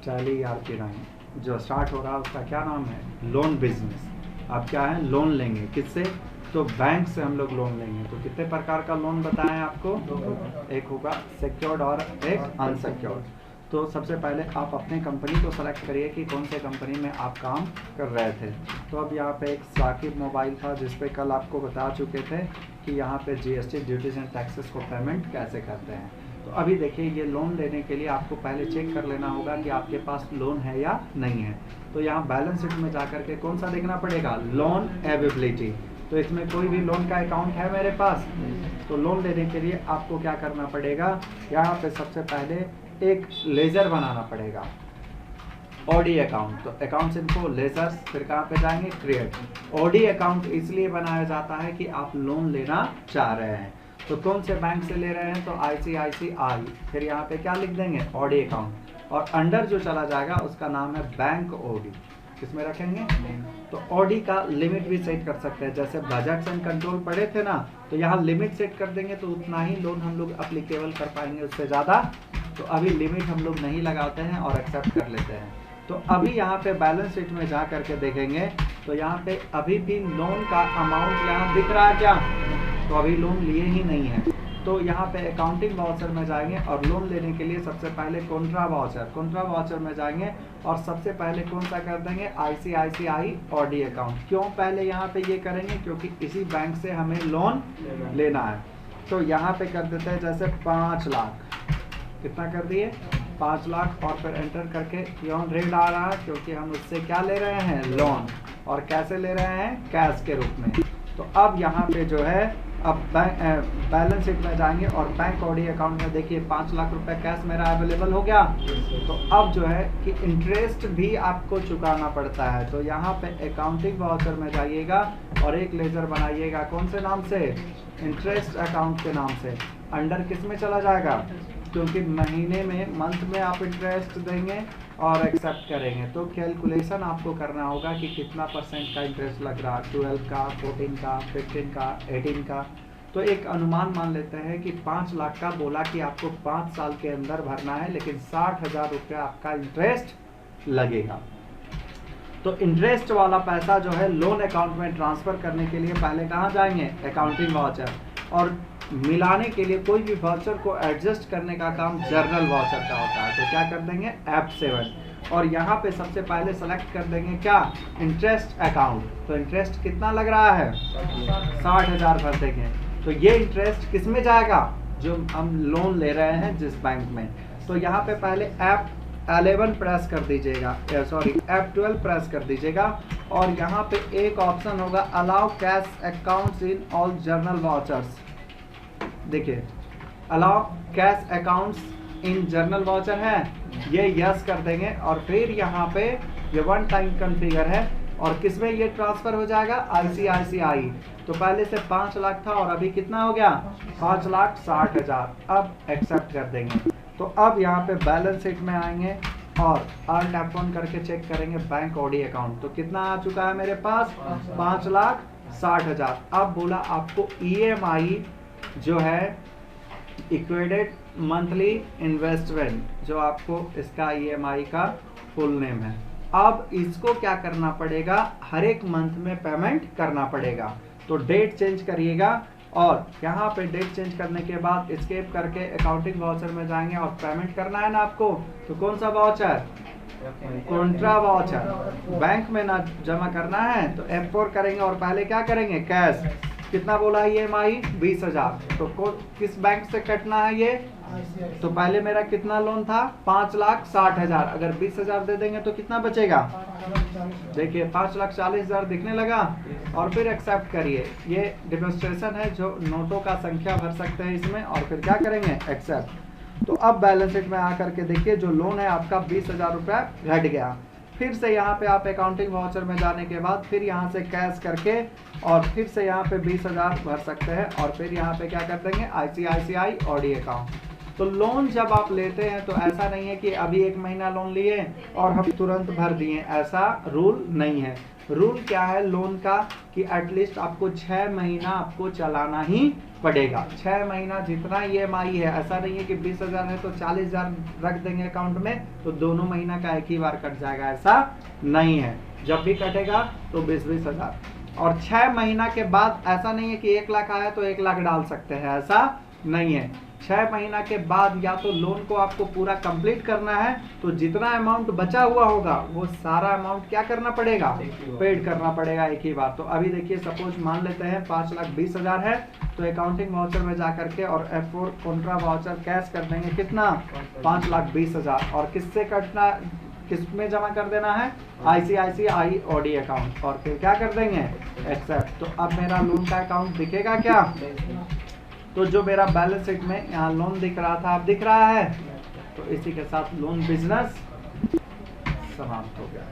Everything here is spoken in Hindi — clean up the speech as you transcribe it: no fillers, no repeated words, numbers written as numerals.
टैली ERP9 जो स्टार्ट हो रहा है उसका क्या नाम है? Loan business. आप क्या है? लोन लेंगे। किससे? तो बैंक से हम लोग लोन लेंगे। तो कितने प्रकार का लोन बताएं आपको? एक होगा सिक्योर्ड और एक अनसिक्योर्ड। तो सबसे पहले आप अपने कंपनी को सेलेक्ट करिए कि कौन से कंपनी में आप काम कर रहे थे। तो अब यहाँ पे एक साकिब मोबाइल था जिस पे कल आपको बता चुके थे कि यहाँ पे GST ड्यूटीज एंड टैक्सेस को पेमेंट कैसे करते हैं। तो अभी देखिए ये लोन लेने के लिए आपको पहले चेक कर लेना होगा कि आपके पास लोन है या नहीं है। तो यहाँ बैलेंस शीट में जाकर के कौन सा देखना पड़ेगा? Loan availability. तो इसमें कोई भी लोन का अकाउंट है मेरे पास? तो लोन लेने के लिए आपको क्या करना पड़ेगा? यहाँ पे सबसे पहले एक लेजर बनाना पड़ेगा, ओडी अकाउंट। तो अकाउंट्स इनको लेजर्स, फिर कहाँ पे जाएंगे? क्रिएट। ओडी अकाउंट इसलिए बनाया जाता है कि आप लोन लेना चाह रहे हैं। तो कौन से बैंक से ले रहे हैं? तो ICICI। फिर यहाँ पे क्या लिख देंगे? OD account. और अंडर जो चला जाएगा उसका नाम है बैंक ओडी। किसमें रखेंगे? तो ओडी का लिमिट भी सेट कर सकते हैं। जैसे बजट्स एंड कंट्रोल पढ़े थे ना, तो यहाँ लिमिट सेट कर देंगे तो उतना ही लोन हम लोग अप्लीकेबल कर पाएंगे, उससे ज़्यादा तो अभी लिमिट हम लोग नहीं लगाते हैं और एक्सेप्ट कर लेते हैं। तो अभी यहाँ पे बैलेंस शीट में जा करके देखेंगे तो यहाँ पे अभी भी लोन का अमाउंट यहाँ दिख रहा है क्या? तो अभी लोन लिए ही नहीं है। तो यहाँ पे अकाउंटिंग वाउचर में जाएंगे और लोन लेने के लिए सबसे पहले कॉन्ट्रा वाउचर में जाएंगे और सबसे पहले कौन सा कर देंगे? ICICI OD account. क्यों पहले यहाँ पे ये करेंगे? क्योंकि इसी बैंक से हमें लोन लेना है। तो यहाँ पे कर देते हैं जैसे 5 लाख। कितना कर दिए? 5 लाख। और फिर एंटर करके क्यों रेड आ रहा है? क्योंकि हम उससे क्या ले रहे हैं? लोन। और कैसे ले रहे हैं? कैश के रूप में। तो अब यहाँ पे जो है अब बैलेंस शीट में जाएंगे और बैंक ओडी अकाउंट में देखिए 5 लाख रुपए कैश मेरा अवेलेबल हो गया। तो अब जो है कि इंटरेस्ट भी आपको चुकाना पड़ता है। तो यहाँ पे अकाउंटिंग वाउचर में जाइएगा और एक लेजर बनाइएगा। कौन से नाम से? इंटरेस्ट अकाउंट के नाम से। अंडर किस में चला जाएगा? क्योंकि महीने में, मंथ में आप इंटरेस्ट देंगे और एक्सेप्ट करेंगे। तो कैलकुलेशन आपको करना होगा कि कितना % का इंटरेस्ट लग रहा है, 12 का, 14 का, 15 का, 18 का। तो एक अनुमान मान लेते हैं कि 5 लाख का बोला कि आपको 5 साल के अंदर भरना है, लेकिन 60,000 रुपया आपका इंटरेस्ट लगेगा। तो इंटरेस्ट वाला पैसा जो है लोन अकाउंट में ट्रांसफर करने के लिए पहले कहाँ जाएंगे? Accounting voucher. और मिलाने के लिए कोई भी वाउचर को एडजस्ट करने का काम जर्नल वाउचर का होता है। तो क्या कर देंगे? F7। और यहाँ पे सबसे पहले सेलेक्ट कर देंगे क्या? Interest account. तो इंटरेस्ट कितना लग रहा है? 60,000 भर देंगे। तो ये इंटरेस्ट किस में जाएगा? जो हम लोन ले रहे हैं जिस बैंक में। तो यहाँ पे पहले F11 प्रेस कर दीजिएगा, F12 प्रेस कर दीजिएगा। और यहाँ पे एक ऑप्शन होगा allow cash accounts in all journal vouchers. देखिए allow cash accounts in journal voucher है, ये यस कर देंगे। और फिर यहाँ पे ये वन टाइम कॉन्फ़िगर है और किसमें ये ट्रांसफर हो जाएगा? ICICI। तो पहले से 5 लाख था और अभी कितना हो गया? 5,60,000। अब एक्सेप्ट कर देंगे। तो अब यहाँ पे बैलेंस शीट में आएंगे और Alt F1 करके चेक करेंगे बैंक ओडी अकाउंट। तो कितना आ चुका है मेरे पास? 5,60,000। अब बोला आपको EMI जो है इक्वेटेड मंथली इन्वेस्टमेंट, जो आपको इसका EMI का फुल नेम है। अब इसको क्या करना पड़ेगा? हर एक मंथ में पेमेंट करना पड़ेगा। तो डेट चेंज करिएगा और यहाँ पे डेट चेंज करने के बाद एस्केप करके अकाउंटिंग वाउचर में जाएंगे और पेमेंट करना है ना आपको। तो कौन सा वाउचर? Contra voucher. बैंक में ना जमा करना है तो F4 करेंगे और पहले क्या करेंगे? कैश। कितना बोला है EMI? 20,000। तो किस बैंक से कटना है ये? तो पहले मेरा कितना लोन था? 5,60,000। अगर 20,000 दे देंगे तो कितना बचेगा? देखिए 5,40,000 दिखने लगा। और फिर एक्सेप्ट करिए। ये डेमोन्स्ट्रेशन है जो नोटों का संख्या भर सकते हैं इसमें। और फिर क्या करेंगे? एक्सेप्ट। तो अब बैलेंस शीट में आकर के देखिए जो लोन है आपका 20,000 रुपया घट गया। फिर से यहाँ पे आप अकाउंटिंग वाउचर में जाने के बाद फिर यहाँ से कैश करके और फिर से यहाँ पे 20,000 भर सकते हैं और फिर यहाँ पे क्या कर देंगे? ICICI OD account. तो लोन जब आप लेते हैं तो ऐसा नहीं है कि अभी 1 महीना लोन लिए और हम तुरंत भर दिए, ऐसा रूल नहीं है। रूल क्या है लोन का कि एटलीस्ट आपको 6 महीना आपको चलाना ही पड़ेगा। 6 महीना जितना EMI है, ऐसा नहीं है कि 20,000 है तो 40,000 रख देंगे अकाउंट में तो दोनों महीना का एक ही बार कट जाएगा, ऐसा नहीं है। जब भी कटेगा तो 20-20 हजार। और 6 महीना के बाद ऐसा नहीं है कि 1 लाख आया तो 1 लाख डाल सकते हैं, ऐसा नहीं है। 6 महीना के बाद या तो लोन को आपको पूरा कंप्लीट करना है तो जितना अमाउंट बचा हुआ होगा वो सारा अमाउंट क्या करना पड़ेगा, पेड करना पड़ेगा एक ही बार। तो अभी देखिए सपोज मान लेते हैं 5,20,000 है तो अकाउंटिंग वाउचर में जा करके और F4 कॉन्ट्रा वाउचर कैश कर देंगे कितना, 5,20,000। और किससे कटना, किस में जमा कर देना है, ICICI OD अकाउंट। और फिर क्या कर देंगे, एक्सेप्ट। तो अब मेरा लोन का अकाउंट दिखेगा क्या, तो जो मेरा बैलेंस शीट में यहाँ लोन दिख रहा था अब दिख रहा है। तो इसी के साथ लोन बिजनेस समाप्त हो गया।